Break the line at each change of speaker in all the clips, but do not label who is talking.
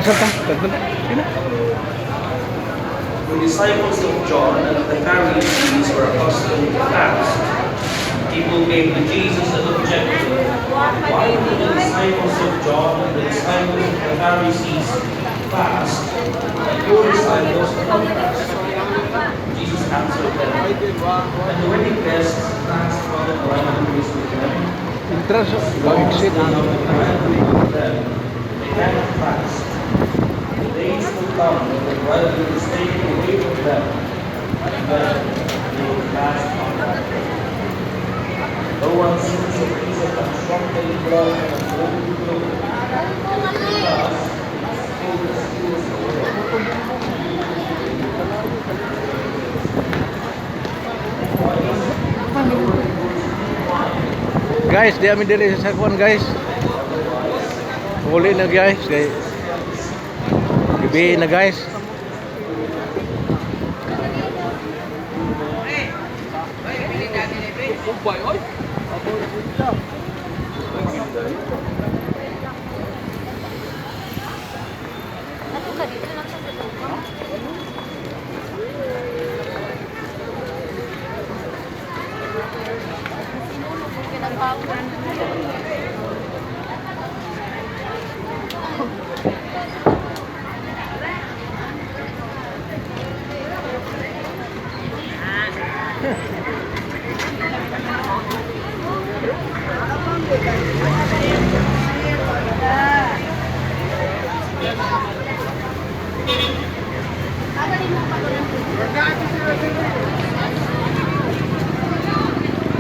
The disciples of John and the Pharisees were accustomed to fast. People came to Jesus and objected, "Why do the disciples of John and the disciples of the Pharisees fast, but your disciples do not fast?" Jesus answered them, "And the wedding guests fast while the bridegroom is with them. As long as they have the bridegroom with them, they cannot fast. The days will come when the bridegroom is taken away from them, and then they will fast on that day. No one sees a piece of unshrunken cloth and a golden cloak. Thus, so the steals the
Guys, di amin diri sa sakwan guys. Huli na guys. Gabi na guys.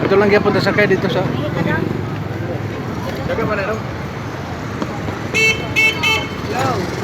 Ito lang kaya punta sakay dito sa Jaga mana dong? Hello.